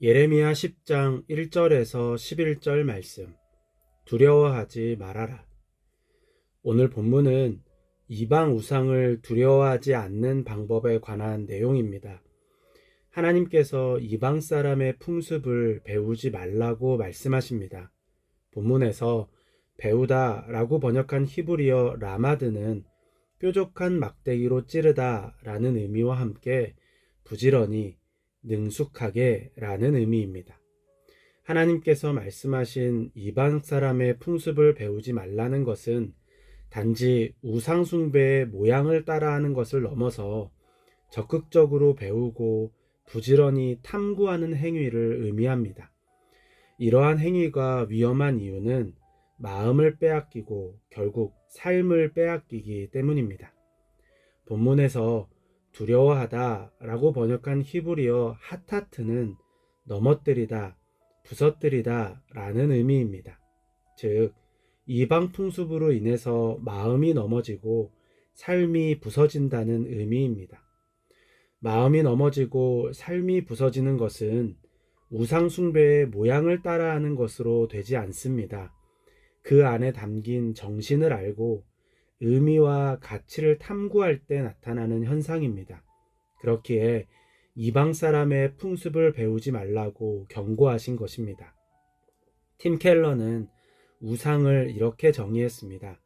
예레미야 10장 1절에서 11절 말씀. 두려워하지 말아라. 오늘 본문은 이방 우상을 두려워하지 않는 방법에 관한 내용입니다. 하나님께서 이방 사람의 풍습을 배우지 말라고 말씀하십니다. 본문에서 배우다 라고 번역한 히브리어 라마드는 뾰족한 막대기로 찌르다 라는 의미와 함께 부지런히 능숙하게 라는 의미입니다. 하나님께서 말씀하신 이방 사람의 풍습을 배우지 말라는 것은 단지 우상숭배의 모양을 따라하는 것을 넘어서 적극적으로 배우고 부지런히 탐구하는 행위를 의미합니다. 이러한 행위가 위험한 이유는 마음을 빼앗기고 결국 삶을 빼앗기기 때문입니다. 본문에서 두려워하다 라고 번역한 히브리어 하타트는 넘어뜨리다, 부서뜨리다 라는 의미입니다. 즉, 이방 풍습으로 인해서 마음이 넘어지고 삶이 부서진다는 의미입니다. 마음이 넘어지고 삶이 부서지는 것은 우상숭배의 모양을 따라하는 것으로 되지 않습니다. 그 안에 담긴 정신을 알고 의미와 가치를 탐구할 때 나타나는 현상입니다. 그렇기에 이방 사람의 풍습을 배우지 말라고 경고하신 것입니다. 팀 켈러는 우상을 이렇게 정의했습니다.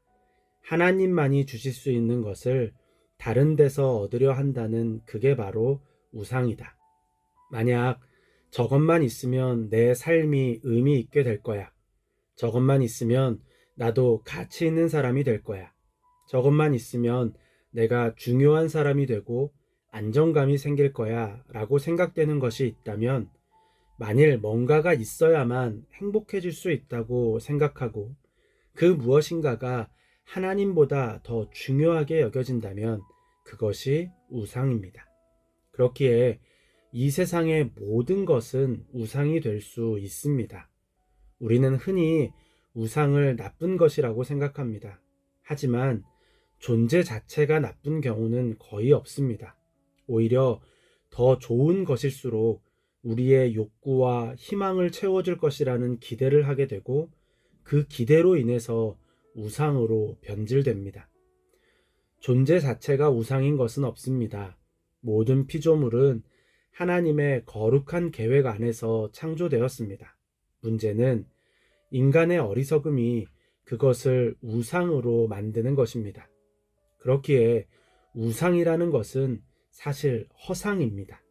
하나님만이 주실 수 있는 것을 다른 데서 얻으려 한다는 그게 바로 우상이다. 만약 저것만 있으면 내 삶이 의미 있게 될 거야. 저것만 있으면 나도 가치 있는 사람이 될 거야. 저것만 있으면 내가 중요한 사람이 되고 안정감이 생길 거야 라고 생각되는 것이 있다면, 만일 뭔가가 있어야만 행복해질 수 있다고 생각하고 그 무엇인가가 하나님보다 더 중요하게 여겨진다면 그것이 우상입니다. 그렇기에 이 세상의 모든 것은 우상이 될 수 있습니다. 우리는 흔히 우상을 나쁜 것이라고 생각합니다. 하지만 존재 자체가 나쁜 경우는 거의 없습니다. 오히려 더 좋은 것일수록 우리의 욕구와 희망을 채워줄 것이라는 기대를 하게 되고 그 기대로 인해서 우상으로 변질됩니다. 존재 자체가 우상인 것은 없습니다. 모든 피조물은 하나님의 거룩한 계획 안에서 창조되었습니다. 문제는 인간의 어리석음이 그것을 우상으로 만드는 것입니다. 그렇기에 우상이라는 것은 사실 허상입니다.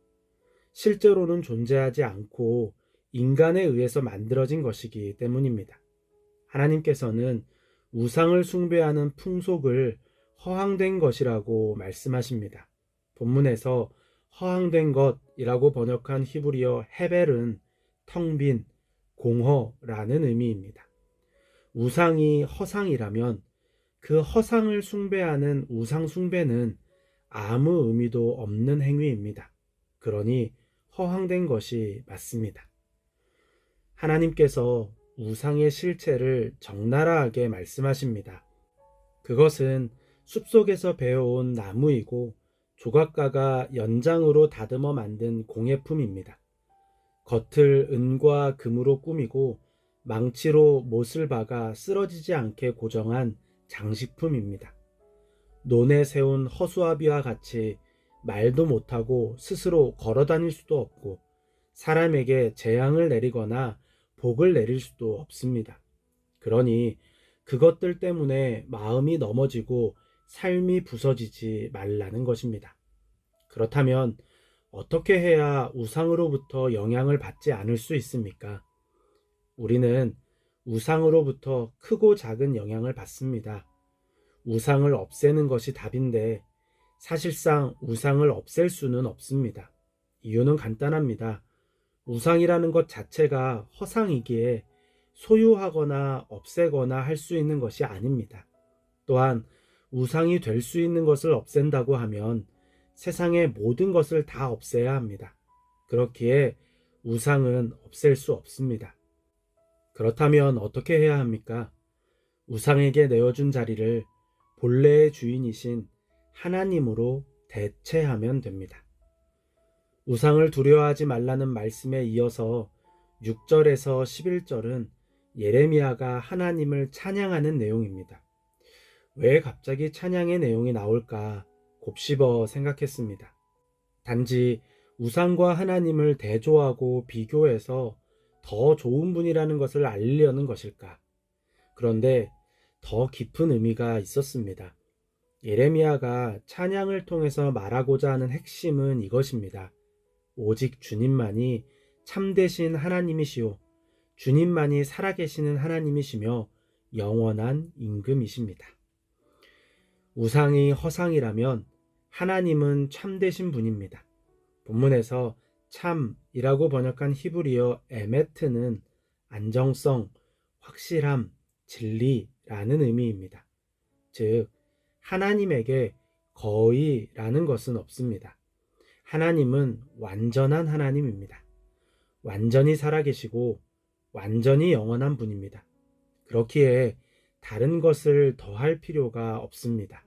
실제로는 존재하지 않고 인간에 의해서 만들어진 것이기 때문입니다. 하나님께서는 우상을 숭배하는 풍속을 허황된 것이라고 말씀하십니다. 본문에서 허황된 것이라고 번역한 히브리어 헤벨은 텅 빈, 공허라는 의미입니다. 우상이 허상이라면 그 허상을 숭배하는 우상 숭배는 아무 의미도 없는 행위입니다. 그러니 허황된 것이 맞습니다. 하나님께서 우상의 실체를 적나라하게 말씀하십니다. 그것은 숲속에서 베어온 나무이고 조각가가 연장으로 다듬어 만든 공예품입니다. 겉을 은과 금으로 꾸미고 망치로 못을 박아 쓰러지지 않게 고정한 장식품입니다. 논에 세운 허수아비와 같이 말도 못하고 스스로 걸어 다닐 수도 없고 사람에게 재앙을 내리거나 복을 내릴 수도 없습니다. 그러니 그것들 때문에 마음이 넘어지고 삶이 부서지지 말라는 것입니다. 그렇다면 어떻게 해야 우상으로부터 영향을 받지 않을 수 있습니까? 우리는 우상으로부터 크고 작은 영향을 받습니다. 우상을 없애는 것이 답인데 사실상 우상을 없앨 수는 없습니다. 이유는 간단합니다. 우상이라는 것 자체가 허상이기에 소유하거나 없애거나 할 수 있는 것이 아닙니다. 또한 우상이 될 수 있는 것을 없앤다고 하면 세상의 모든 것을 다 없애야 합니다. 그렇기에 우상은 없앨 수 없습니다. 그렇다면 어떻게 해야 합니까? 우상에게 내어준 자리를 본래의 주인이신 하나님으로 대체하면 됩니다. 우상을 두려워하지 말라는 말씀에 이어서 6절에서 11절은 예레미야가 하나님을 찬양하는 내용입니다. 왜 갑자기 찬양의 내용이 나올까 곱씹어 생각했습니다. 단지 우상과 하나님을 대조하고 비교해서 더 좋은 분이라는 것을 알리려는 것일까? 그런데 더 깊은 의미가 있었습니다. 예레미야가 찬양을 통해서 말하고자 하는 핵심은 이것입니다. 오직 주님만이 참되신 하나님이시오. 주님만이 살아계시는 하나님이시며 영원한 임금이십니다. 우상이 허상이라면 하나님은 참되신 분입니다. 본문에서 참이라고 번역한 히브리어 에메트는 안정성, 확실함, 진리라는 의미입니다. 즉, 하나님에게 거의라는 것은 없습니다. 하나님은 완전한 하나님입니다. 완전히 살아계시고 완전히 영원한 분입니다. 그렇기에 다른 것을 더할 필요가 없습니다.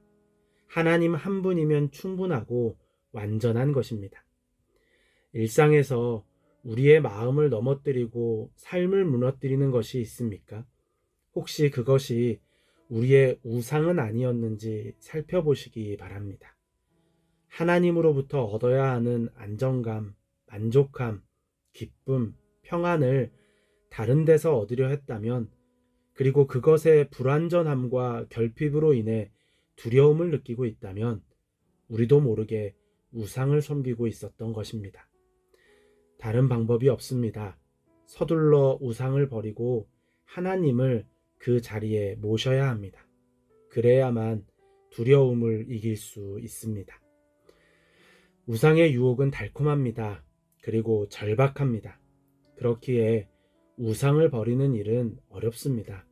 하나님 한 분이면 충분하고 완전한 것입니다. 일상에서 우리의 마음을 넘어뜨리고 삶을 무너뜨리는 것이 있습니까? 혹시 그것이 우리의 우상은 아니었는지 살펴보시기 바랍니다. 하나님으로부터 얻어야 하는 안정감, 만족함, 기쁨, 평안을 다른 데서 얻으려 했다면, 그리고 그것의 불완전함과 결핍으로 인해 두려움을 느끼고 있다면 우리도 모르게 우상을 섬기고 있었던 것입니다. 다른 방법이 없습니다. 서둘러 우상을 버리고 하나님을 그 자리에 모셔야 합니다. 그래야만 두려움을 이길 수 있습니다. 우상의 유혹은 달콤합니다. 그리고 절박합니다. 그렇기에 우상을 버리는 일은 어렵습니다.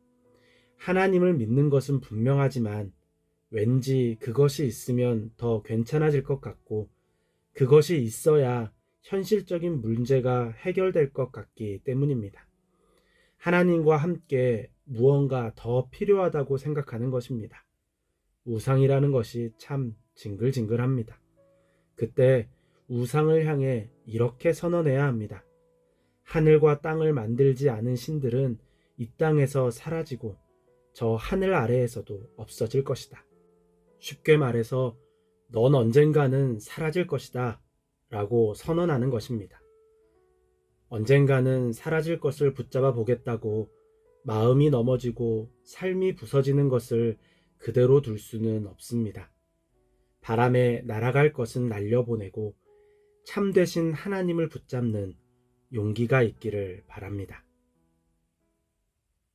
하나님을 믿는 것은 분명하지만 왠지 그것이 있으면 더 괜찮아질 것 같고, 그것이 있어야 현실적인 문제가 해결될 것 같기 때문입니다. 하나님과 함께 무언가 더 필요하다고 생각하는 것입니다. 우상이라는 것이 참 징글징글합니다. 그때 우상을 향해 이렇게 선언해야 합니다. 하늘과 땅을 만들지 않은 신들은 이 땅에서 사라지고 저 하늘 아래에서도 없어질 것이다. 쉽게 말해서 넌 언젠가는 사라질 것이다 라고 선언하는 것입니다. 언젠가는 사라질 것을 붙잡아 보겠다고 마음이 넘어지고 삶이 부서지는 것을 그대로 둘 수는 없습니다. 바람에 날아갈 것은 날려보내고 참되신 하나님을 붙잡는 용기가 있기를 바랍니다.